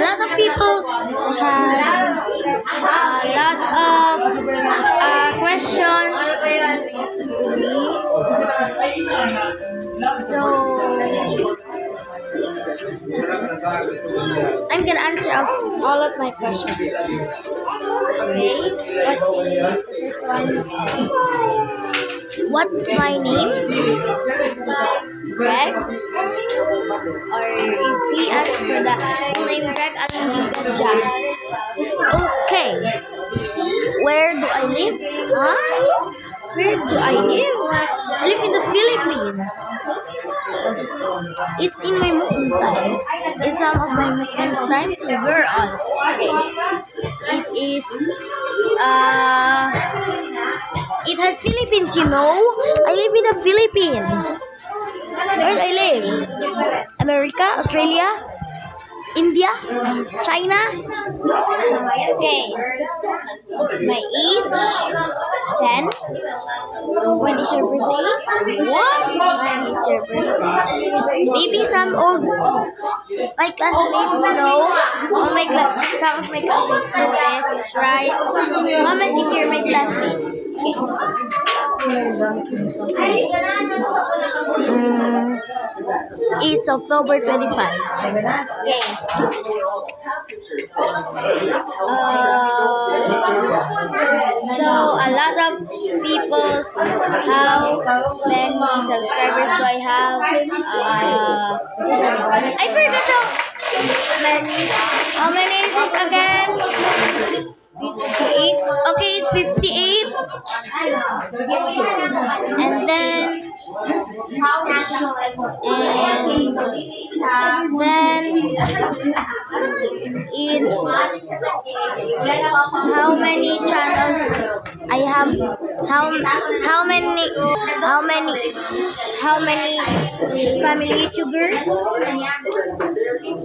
lot of people had a lot of questions to me. So I'm gonna answer all of my questions. Okay, what is the first one? What's my name? Greg? Or if he asks for the full name, Greg Alandiga Jack. Okay. Where do I live? Huh? Where do I live? I live in the Philippines. It's in my Mukmuntay. It's some of my Mukmuntay figure on. Okay. It is it has Philippines, you know. I live in the Philippines. Where do I live? America, Australia, India, China. Okay. My age, 10. When is your birthday? What? When is your birthday? Maybe some old my classmates know. Some of my classmates know this, right? Comment if you're my classmate. Okay. It's October 25. Okay. So a lot of people, how many subscribers do I have? I forgot how many is it again? 58. Okay, it's 58. And then it's how many channels I have, how many family YouTubers?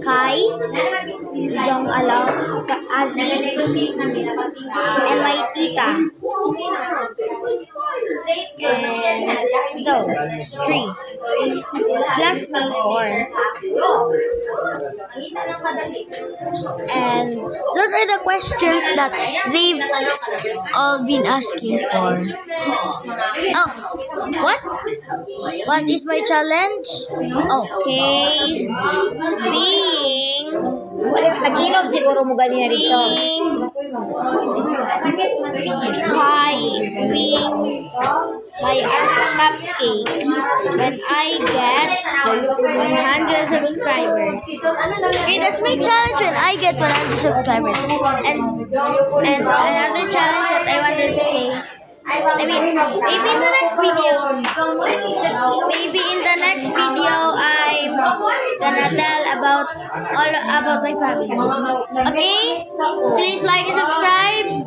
Kai, Zong Along, Aziz, and my tita. And so 3 plus me 4. And those are the questions that they've all been asking for. Oh, what is my challenge? Okay, being Nag-inom siguro mo ganina dito. By our cupcake when I get 100 subscribers. Okay, that's my challenge when I get 100 subscribers. And another challenge that I wanted to say, I mean, maybe in the next video, I'm gonna tell all about my family. Okay, please like and subscribe.